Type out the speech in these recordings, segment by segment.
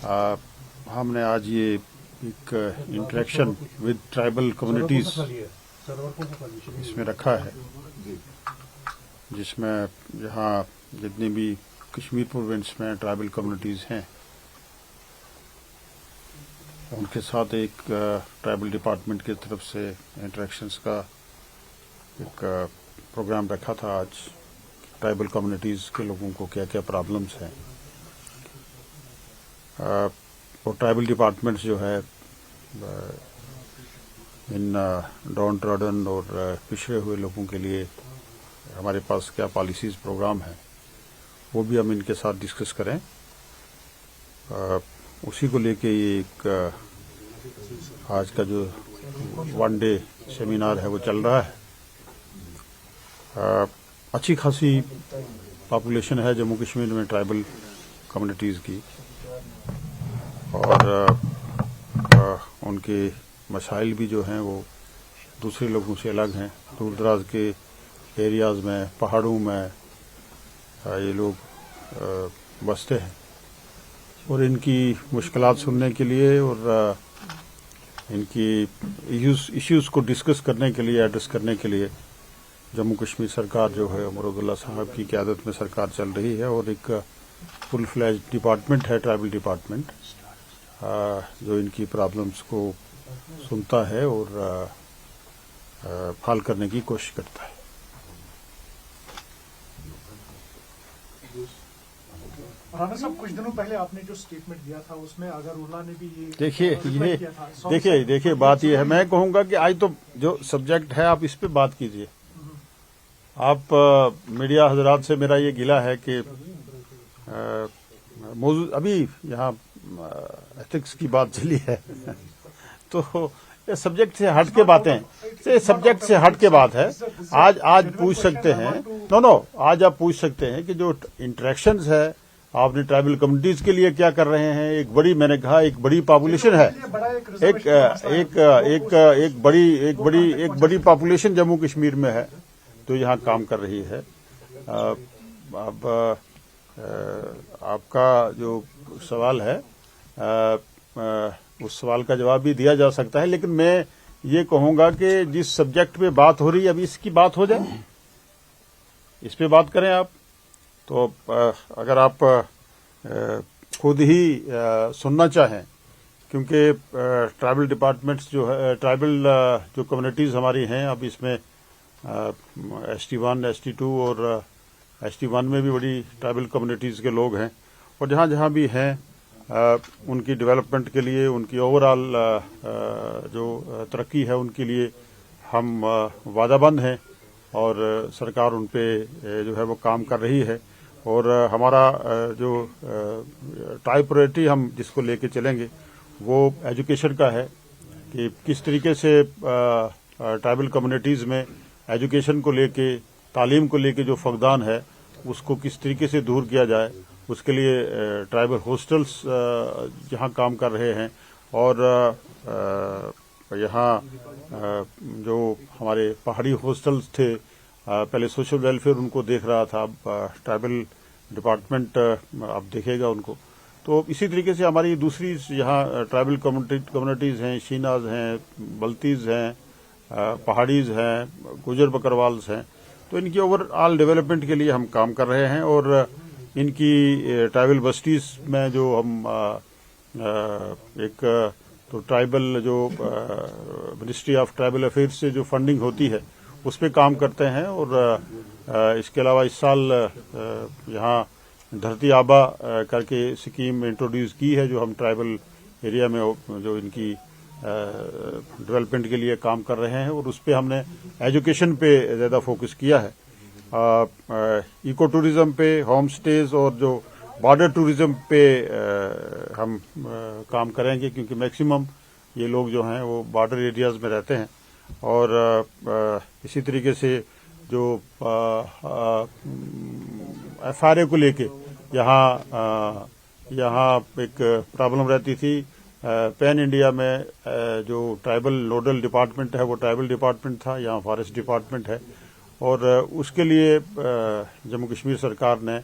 ہم نے آج یہ ایک انٹریکشن ود ٹرائبل کمیونٹیز اس میں رکھا ہے، جس میں جہاں جتنی بھی کشمیر پروونس میں ٹرائبل کمیونٹیز ہیں ان کے ساتھ ایک ٹرائبل ڈپارٹمنٹ کی طرف سے انٹریکشنز کا ایک پروگرام رکھا تھا آج. ٹرائبل کمیونٹیز کے لوگوں کو کیا کیا پرابلمس ہیں، اور ٹرائبل ڈپارٹمنٹس جو ہے ان ڈاؤن ٹراڈن اور پچھڑے ہوئے لوگوں کے لیے ہمارے پاس کیا پالیسیز پروگرام ہیں وہ بھی ہم ان کے ساتھ ڈسکس کریں. اسی کو لے کے یہ ایک آج کا جو 1 ڈے سیمینار ہے وہ چل رہا ہے. اچھی خاصی پاپولیشن ہے جموں کشمیر میں ٹرائبل کمیونٹیز کی، اور ان کے مسائل بھی جو ہیں وہ دوسرے لوگوں سے الگ ہیں. دور دراز کے ایریاز میں، پہاڑوں میں یہ لوگ بستے ہیں، اور ان کی مشکلات سننے کے لیے اور ان کی ایشوز کو ڈسکس کرنے کے لیے، ایڈریس کرنے کے لیے جموں کشمیر سرکار جو ہے عمر عبداللہ صاحب کی قیادت میں سرکار چل رہی ہے، اور ایک فل فلیج ڈپارٹمنٹ ہے ٹرائبل ڈپارٹمنٹ جو ان کی پرابلمس کو سنتا ہے اور حل کرنے کی کوشش کرتا ہے. رانا صاحب، کچھ دنوں پہلے آپ نے جو اسٹیٹمنٹ دیا تھا اس میں اگر اولا نے بھی دیکھیے بات یہ ہے، میں کہوں گا کہ آج تو جو سبجیکٹ ہے آپ اس پہ بات کیجئے. آپ میڈیا حضرات سے میرا یہ گلہ ہے کہ موضوع ابھی یہاں ایتھکس کی بات چلی ہے تو یہ سبجیکٹ سے ہٹ کے باتیں، سبجیکٹ سے ہٹ کے بات ہے. آج پوچھ سکتے ہیں، آج آپ پوچھ سکتے ہیں کہ جو انٹریکشنز ہے آپ نے ٹرائبل کمیونٹیز کے لیے کیا کر رہے ہیں. ایک بڑی، میں نے کہا ایک بڑی پاپولیشن ہے، ایک بڑی پاپولیشن جموں کشمیر میں ہے تو یہاں کام کر رہی ہے. اب آپ کا جو سوال ہے اس سوال کا جواب بھی دیا جا سکتا ہے، لیکن میں یہ کہوں گا کہ جس سبجیکٹ پہ بات ہو رہی ہے ابھی اس کی بات ہو جائے، اس پہ بات کریں آپ. تو اگر آپ خود ہی سننا چاہیں، کیونکہ ٹرائبل ڈپارٹمنٹس جو ہے، ٹرائبل جو کمیونٹیز ہماری ہیں، اب اس میں ST1 ST2 اور ST1 میں بھی بڑی ٹرائبل کمیونٹیز کے لوگ ہیں، اور جہاں جہاں بھی ہیں ان کی ڈیولپمنٹ کے لیے، ان کی اوور آل جو ترقی ہے ان کے لیے ہم وعدہ بند ہیں، اور سرکار ان پہ جو ہے وہ کام کر رہی ہے. اور ہمارا جو ٹائی پرائرٹی ہم جس کو لے کے چلیں گے وہ ایجوکیشن کا ہے، کہ کس طریقے سے ٹرائبل کمیونٹیز میں ایجوکیشن کو لے کے، تعلیم کو لے کے جو فقدان ہے اس کو کس طریقے سے دور کیا جائے. اس کے لیے ٹرائبل ہاسٹلس جہاں کام کر رہے ہیں، اور یہاں جو ہمارے پہاڑی ہاسٹلس تھے، پہلے سوشل ویلفیئر ان کو دیکھ رہا تھا، اب ٹرائبل ڈپارٹمنٹ اب دیکھے گا ان کو. تو اسی طریقے سے ہماری دوسری یہاں ٹرائبل کمیونٹیز ہیں، شیناز ہیں، بلتیز ہیں، پہاڑیز ہیں، گجر بکروالز ہیں. تو ان کی اوور آل ڈیولپمنٹ کے لیے ہم کام کر رہے ہیں، اور ان کی ٹرائبل بسٹیز میں جو ہم ایک تو ٹرائبل جو منسٹری آف ٹرائبل افیئرس سے جو فنڈنگ ہوتی ہے اس پہ کام کرتے ہیں. اور اس کے علاوہ اس سال یہاں دھرتی آبا کر کے اسکیم انٹروڈیوس کی ہے، جو ہم ٹرائبل ایریا میں جو ان کی ڈیولپمنٹ کے لیے کام کر رہے ہیں، اور اس پہ ہم نے ایجوکیشن پہ زیادہ فوکس کیا ہے. ایکو ٹوریزم پہ، ہوم سٹیز اور جو بارڈر ٹوریزم پہ ہم کام کریں گے، کیونکہ میکسیمم یہ لوگ جو ہیں وہ بارڈر ایریاز میں رہتے ہیں. اور اسی طریقے سے جو FRA کو لے کے یہاں ایک پرابلم رہتی تھی. پین انڈیا میں جو ٹرائبل نوڈل ڈپارٹمنٹ ہے وہ ٹرائبل ڈپارٹمنٹ تھا، یہاں فارسٹ ڈپارٹمنٹ ہے، اور اس کے لیے جموں کشمیر سرکار نے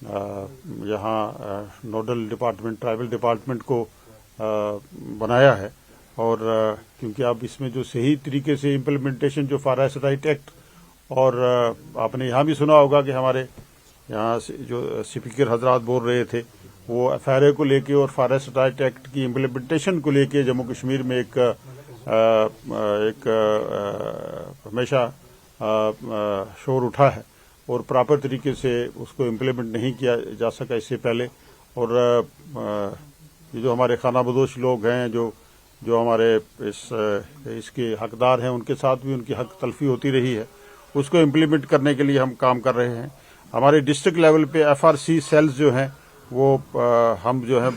یہاں نوڈل ڈپارٹمنٹ ٹرائبل ڈپارٹمنٹ کو بنایا ہے، اور کیونکہ اب اس میں جو صحیح طریقے سے امپلیمنٹیشن جو فارسٹ رائٹ ایکٹ، اور آپ نے یہاں بھی سنا ہوگا کہ ہمارے یہاں جو اسپیکر حضرات بول رہے تھے، وہ ایف آر اے کو لے کے اور فارسٹ رائٹ ایکٹ کی امپلیمنٹیشن کو لے کے جموں کشمیر میں ایک ہمیشہ شور اٹھا ہے، اور پراپر طریقے سے اس کو امپلیمنٹ نہیں کیا جا سکا اس سے پہلے. اور یہ جو ہمارے خانہ بدوش لوگ ہیں، جو ہمارے اس کے حقدار ہیں، ان کے ساتھ بھی ان کی حق تلفی ہوتی رہی ہے. اس کو امپلیمنٹ کرنے کے لیے ہم کام کر رہے ہیں. ہمارے ڈسٹرکٹ لیول پہ ایف آر سی سیلز جو ہیں وہ ہم جو ہے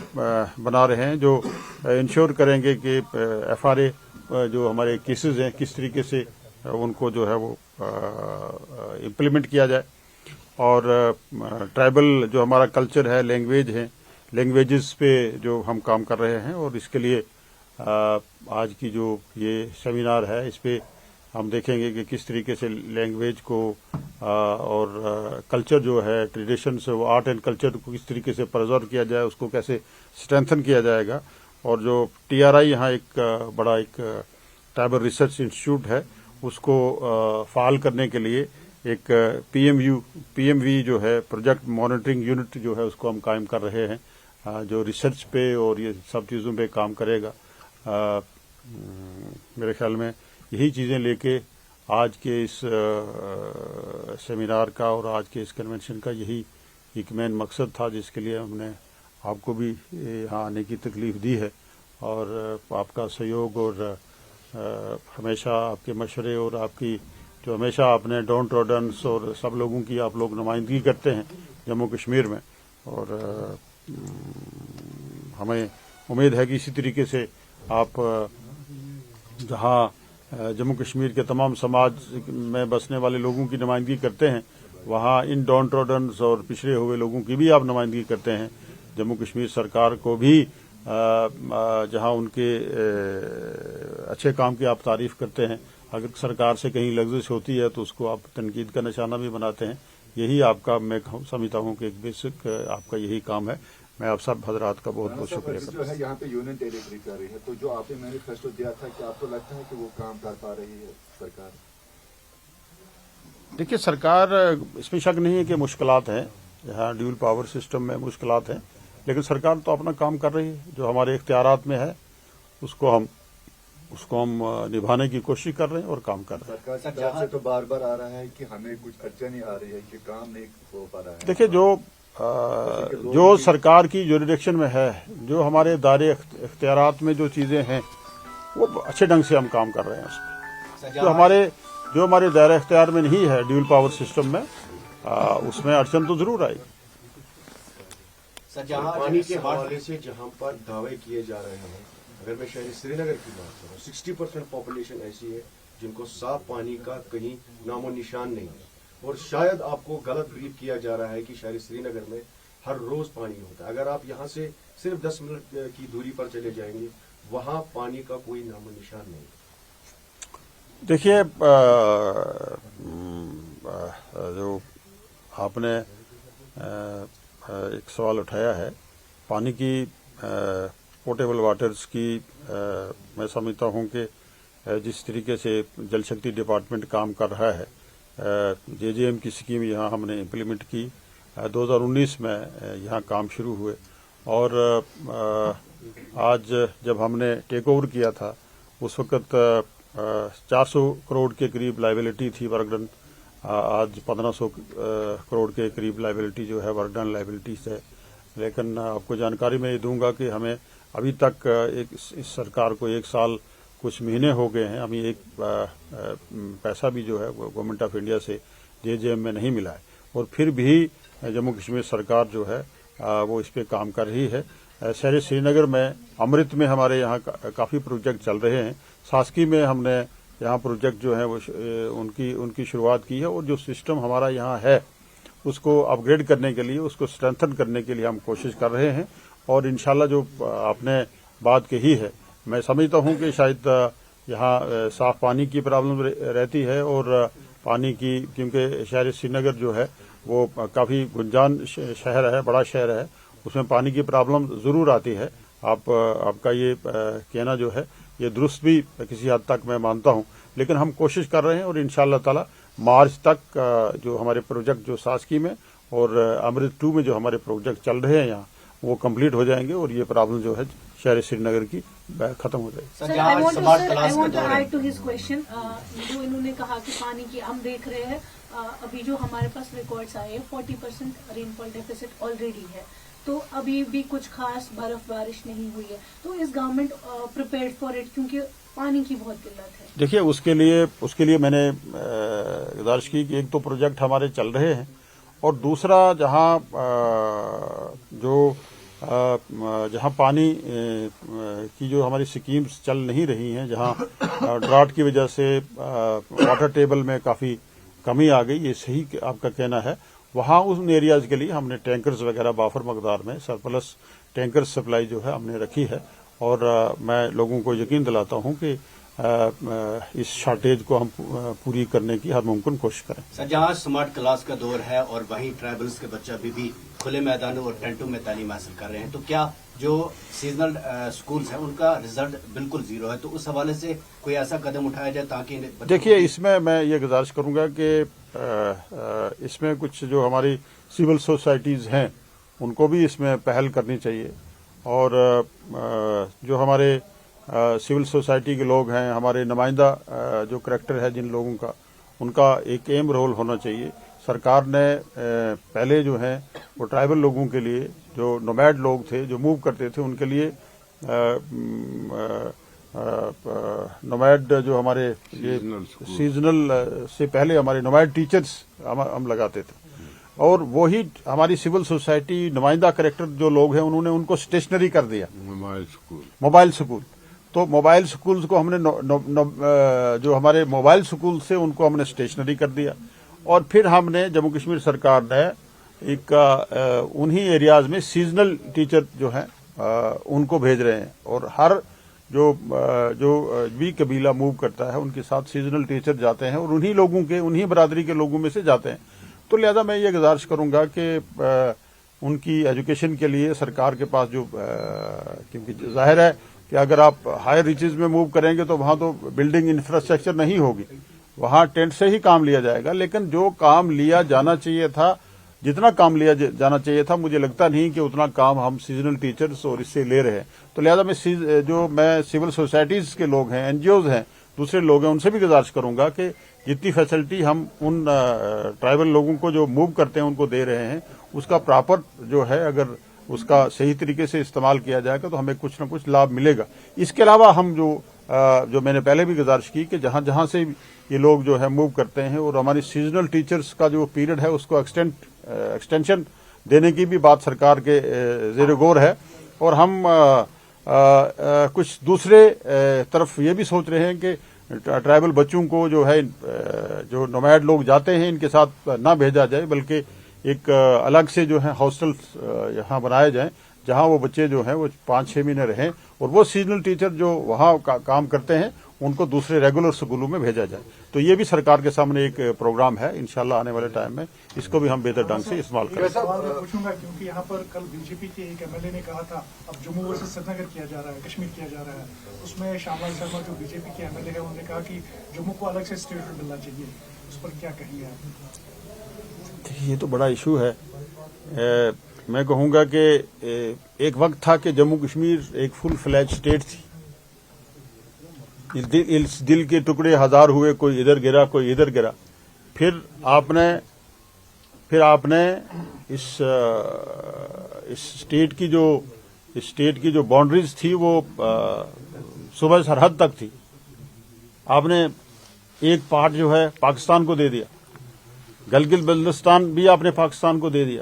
بنا رہے ہیں، جو انشور کریں گے کہ ایف آر اے جو ہمارے کیسز ہیں کس طریقے سے ان کو جو ہے وہ امپلیمنٹ کیا جائے. اور ٹرائبل جو ہمارا کلچر ہے، لینگویجز پہ جو ہم کام کر رہے ہیں، اور اس کے لیے آج کی جو یہ سیمینار ہے، اس پہ ہم دیکھیں گے کہ کس طریقے سے لینگویج کو اور کلچر جو ہے، ٹریڈیشنس، وہ آرٹ اینڈ کلچر کو کس طریقے سے پرزرو کیا جائے، اس کو کیسے اسٹرینتھن کیا جائے گا. اور جو ٹی آر آئی یہاں ایک بڑا ایک ٹرائبل ریسرچ انسٹیٹیوٹ ہے، اس کو فعال کرنے کے لیے ایک پی ایم وی جو ہے پروجیکٹ مانیٹرنگ یونٹ جو ہے، اس کو ہم قائم کر رہے ہیں، جو ریسرچ پہ اور یہ سب چیزوں پہ کام کرے گا. میرے خیال میں یہی چیزیں لے کے آج کے اس سیمینار کا اور آج کے اس کنونشن کا یہی ایک مین مقصد تھا، جس کے لیے ہم نے آپ کو بھی یہاں آنے کی تکلیف دی ہے. اور آپ کا سہیوگ اور ہمیشہ آپ کے مشورے اور آپ کی جو ہمیشہ آپ نے ڈاؤن ٹروڈنس اور سب لوگوں کی آپ لوگ نمائندگی کرتے ہیں جموں کشمیر میں. اور ہمیں امید ہے کہ اسی طریقے سے آپ جہاں جموں کشمیر کے تمام سماج میں بسنے والے لوگوں کی نمائندگی کرتے ہیں، وہاں ان ڈاؤن ٹروڈنس اور پچھڑے ہوئے لوگوں کی بھی آپ نمائندگی کرتے ہیں. جموں کشمیر سرکار کو بھی جہاں ان کے اچھے کام کی آپ تعریف کرتے ہیں، اگر سرکار سے کہیں لغزش ہوتی ہے تو اس کو آپ تنقید کا نشانہ بھی بناتے ہیں. یہی آپ کا میں سمجھتا ہوں کہ ایک بیسک آپ کا یہی کام ہے. میں آپ سب حضرات کا بہت بہت شکریہ کرتا ہوں. جو ہے یہاں پہ یونین ٹیریٹری کر رہی ہے، تو جو آپ نے مینیفیسٹو دیا تھا، کہ آپ کو لگتا ہے کہ وہ کام کر پا رہی ہے سرکار؟ دیکھیے، سرکار اس میں شک نہیں ہے کہ مشکلات ہیں، یہاں ڈیول پاور سسٹم میں مشکلات ہیں، لیکن سرکار تو اپنا کام کر رہی ہے. جو ہمارے اختیارات میں ہے اس کو ہم نبھانے کی کوشش کر رہے ہیں اور کام کر رہے ہیں. سرکار کی طرف سے تو بار بار آ رہا ہے کہ ہمیں کچھ اڑچنیں آ رہی ہے کہ کام نہیں ہو پا رہا ہے. دیکھیے، جو سرکار کی جوریڈکشن میں ہے، جو ہمارے دائرے اختیارات میں جو چیزیں ہیں، وہ اچھے ڈھنگ سے ہم کام کر رہے ہیں. اس میں جو ہمارے دائرہ اختیار میں نہیں ہے ڈیول پاور سسٹم میں، اس میں اڑچن تو ضرور آئے گی. پانی کے حوالے سے جہاں پر دعوے کیے جا رہے ہیں، اگر میں شہر سری نگر کی بات کروں، 60% پاپولیشن ایسی ہے جن کو صاف پانی کا کہیں نام و نشان نہیں ہے. اور شاید آپ کو غلط بریف کیا جا رہا ہے کہ شہر سری نگر میں ہر روز پانی ہوتا ہے. اگر آپ یہاں سے صرف 10 منٹ کی دوری پر چلے جائیں گے، وہاں پانی کا کوئی نام و نشان نہیں. دیکھیے، جو آپ نے ایک سوال اٹھایا ہے پانی کی پوٹیبل واٹرز کی، میں سمجھتا ہوں کہ جس طریقے سے جل شکتی ڈپارٹمنٹ کام کر رہا ہے، جے جے ایم کی اسکیم یہاں ہم نے امپلیمنٹ کی. 2019 میں یہاں کام شروع ہوئے، اور آج جب ہم نے ٹیک اوور کیا تھا اس وقت 400 کروڑ کے قریب لائبلٹی تھی ورک ڈن. آج 1500 کروڑ کے قریب لائبلٹی جو ہے ورک ڈن لائبلٹیز ہے. لیکن آپ کو جانکاری میں یہ دوں گا کہ ہمیں ابھی تک اس سرکار کو 1 سال کچھ مہینے ہو گئے ہیں، ابھی ایک پیسہ بھی جو ہے گورنمنٹ آف انڈیا سے جے جے ایم میں نہیں ملا ہے. اور پھر بھی جموں کشمیر سرکار جو ہے وہ اس پہ کام کر رہی ہے. شہر سری نگر میں امرت میں ہمارے یہاں کافی پروجیکٹ چل رہے ہیں. ساسکی میں ہم نے یہاں پروجیکٹ جو ہے وہ ان کی شروعات کی ہے. اور جو سسٹم ہمارا یہاں ہے اس کو اپ گریڈ کرنے کے لیے، اس کو اسٹرینتھن کرنے کے لیے ہم کوشش کر رہے ہیں. اور انشاءاللہ جو آپ نے بات کہی ہے، میں سمجھتا ہوں کہ شاید یہاں صاف پانی کی پرابلم رہتی ہے، اور پانی کی، کیونکہ شہر سری نگر جو ہے وہ کافی گنجان شہر ہے، بڑا شہر ہے، اس میں پانی کی پرابلم ضرور آتی ہے. آپ کا یہ کہنا جو ہے یہ درست بھی کسی حد تک میں مانتا ہوں، لیکن ہم کوشش کر رہے ہیں اور انشاءاللہ تعالی مارچ تک جو ہمارے پروجیکٹ جو ساسکی میں اور امرت 2 میں جو ہمارے پروجیکٹ چل رہے ہیں یہاں وہ کمپلیٹ ہو جائیں گے اور یہ پرابلم جو ہے شہر سری نگر کی ختم ہو جائے گی. Sir I want to add to his question. جو انہوں نے کہا کہ پانی کی ہم دیکھ رہے ہیں ابھی جو ہمارے پاس ریکارڈس آئے ہیں 40% رین فال ڈیفیسٹ آلریڈی ہے، تو ابھی بھی کچھ خاص برف بارش نہیں ہوئی ہے. تو اس گورنمنٹ پریپیئرڈ فار اٹ کیونکہ پانی کی بہت قلت ہے؟ دیکھیے اس کے لیے میں نے گزارش کی کہ ایک تو پروجیکٹ ہمارے چل رہے ہیں اور دوسرا جہاں پانی کی جو ہماری سکیمز چل نہیں رہی ہیں، جہاں ڈراٹ کی وجہ سے واٹر ٹیبل میں کافی کمی آ گئی، یہ صحیح آپ کا کہنا ہے، وہاں ان ایریاز کے لیے ہم نے ٹینکرز وغیرہ بافر مقدار میں سرپلس ٹینکر سپلائی جو ہے ہم نے رکھی ہے اور میں لوگوں کو یقین دلاتا ہوں کہ اس شارٹیج کو ہم پوری کرنے کی ہر ممکن کوشش کریں. سر جہاں اسمارٹ کلاس کا دور ہے اور وہیں ٹرائبلز کے بچہ بھی کھلے میدانوں اور ٹینٹوں میں تعلیم حاصل کر رہے ہیں، تو کیا جو سیزنل سکولز ہیں ان کا رزلٹ بالکل زیرو ہے؟ تو اس حوالے سے کوئی ایسا قدم اٹھایا جائے تاکہ دیکھیے اس میں یہ گزارش کروں گا کہ اس میں کچھ جو ہماری سول سوسائٹیز ہیں ان کو بھی اس میں پہل کرنی چاہیے اور جو ہمارے سول سوسائٹی کے لوگ ہیں، ہمارے نمائندہ جو کریکٹر ہے جن لوگوں کا، ان کا ایک اہم رول ہونا چاہیے. سرکار نے پہلے جو ہیں وہ ٹرائبل لوگوں کے لیے جو نومیڈ لوگ تھے جو موو کرتے تھے ان کے لیے نومیڈ جو ہمارے سیزنل سے پہلے ہمارے نومیڈ ٹیچرز ہم لگاتے تھے اور وہی ہماری سول سوسائٹی نمائندہ کریکٹر جو لوگ ہیں انہوں نے ان کو اسٹیشنری کر دیا، موبائل سکول. تو موبائل سکولز کو ہم نے جو ہمارے موبائل سکول سے ان کو ہم نے اسٹیشنری کر دیا اور پھر ہم نے جموں کشمیر سرکار نے ایک انہی ایریاز میں سیزنل ٹیچر جو ہیں ان کو بھیج رہے ہیں اور ہر جو بھی قبیلہ موو کرتا ہے ان کے ساتھ سیزنل ٹیچر جاتے ہیں اور انہی برادری کے لوگوں میں سے جاتے ہیں. تو لہذا میں یہ گزارش کروں گا کہ ان کی ایجوکیشن کے لیے سرکار کے پاس کیونکہ ظاہر ہے کہ اگر آپ ہائر ریچز میں موو کریں گے تو وہاں تو بلڈنگ انفراسٹرکچر نہیں ہوگی، وہاں ٹینٹ سے ہی کام لیا جائے گا. لیکن جو کام لیا جانا چاہیے تھا، جتنا کام لیا جانا چاہیے تھا، مجھے لگتا نہیں کہ اتنا کام ہم سیزنل ٹیچرز اور اس سے لے رہے ہیں. تو لہذا میں سول سوسائٹیز کے لوگ ہیں، این جی اوز ہیں، دوسرے لوگ ہیں، ان سے بھی گزارش کروں گا کہ جتنی فیسلٹی ہم ان ٹرائبل لوگوں کو جو موو کرتے ہیں ان کو دے رہے ہیں اس کا پراپر جو ہے اگر اس کا صحیح طریقے سے استعمال کیا جائے گا تو ہمیں کچھ نہ کچھ لابھ ملے گا. اس کے علاوہ ہم جو میں نے پہلے بھی گزارش کی کہ جہاں سے یہ لوگ جو ہے موو کرتے ہیں اور ہماری سیزنل ٹیچرز کا جو پیریڈ ہے اس کو ایکسٹینشن دینے کی بھی بات سرکار کے زیر غور ہے اور ہم کچھ دوسرے طرف یہ بھی سوچ رہے ہیں کہ ٹرائبل بچوں کو جو ہے جو نومیڈ لوگ جاتے ہیں ان کے ساتھ نہ بھیجا جائے بلکہ ایک الگ سے جو ہے ہاسٹلز یہاں بنائے جائیں جہاں وہ بچے جو ہیں وہ 5-6 مہینے رہیں اور وہ سیزنل ٹیچر جو وہاں کام کرتے ہیں ان کو دوسرے ریگولر سکولوں میں بھیجا جائے. تو یہ بھی سرکار کے سامنے ایک پروگرام ہے، انشاءاللہ آنے والے ٹائم میں اس کو بھی ہم بہتر ڈھنگ سے استعمال کریں. سوال میں پوچھوں گا کیونکہ یہاں پر کل بی جے پی کے ایک ایم ایل اے نے کہا تھا اب جموں ورسز سری نگر کیا جا رہا ہے، کشمیر کیا جا رہا ہے، اس میں شامل شرما جو بی جے پی کے ایم ایل اے ہے انہوں نے کہا کہ جموں کو الگ سے اسٹیٹ ملنا چاہیے، اس پر کیا کہیں گے آپ؟ یہ تو بڑا ایشو ہے. میں کہوں گا کہ ایک وقت تھا کہ جموں کشمیر ایک فل فلیج اسٹیٹ تھی، دل کے ٹکڑے ہزار ہوئے، کوئی ادھر گرا کوئی ادھر گرا. پھر آپ نے اس اسٹیٹ کی جو باؤنڈریز تھی وہ صوبہ سرحد تک تھی. آپ نے ایک پارٹ جو ہے پاکستان کو دے دیا، گلگت بلتستان بھی آپ نے پاکستان کو دے دیا،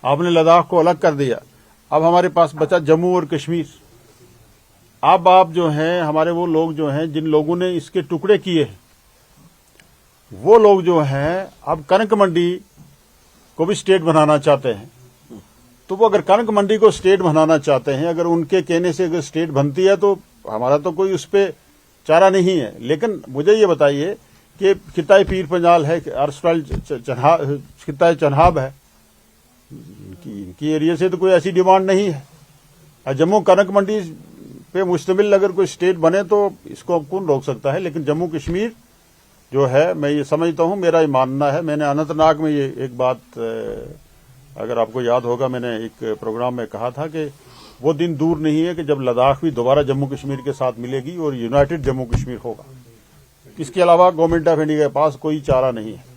آپ نے لداخ کو الگ کر دیا. اب ہمارے پاس بچا جموں اور کشمیر. اب آپ جو ہیں ہمارے وہ لوگ جو ہیں جن لوگوں نے اس کے ٹکڑے کیے ہیں وہ لوگ جو ہیں اب کنک منڈی کو بھی اسٹیٹ بنانا چاہتے ہیں. تو وہ اگر کنک منڈی کو اسٹیٹ بنانا چاہتے ہیں، اگر ان کے کہنے سے اگر اسٹیٹ بنتی ہے تو ہمارا تو کوئی اس پہ چارہ نہیں ہے. لیکن مجھے یہ بتائیے کہ خطۂ پیر پنجال ہے، ارسٹائل خطۂ چنہاب ہے، ان کی ایریا سے تو کوئی ایسی ڈیمانڈ نہیں ہے. جموں کنک منڈی پہ مشتمل اگر کوئی اسٹیٹ بنے تو اس کو کون روک سکتا ہے؟ لیکن جموں کشمیر جو ہے، میں یہ سمجھتا ہوں، میرا یہ ماننا ہے، میں نے اننت ناگ میں یہ ایک بات اگر آپ کو یاد ہوگا، میں نے ایک پروگرام میں کہا تھا کہ وہ دن دور نہیں ہے کہ جب لداخ بھی دوبارہ جموں کشمیر کے ساتھ ملے گی اور یونائٹڈ جموں کشمیر ہوگا. اس کے علاوہ گورنمنٹ آف انڈیا کے پاس کوئی چارہ نہیں ہے.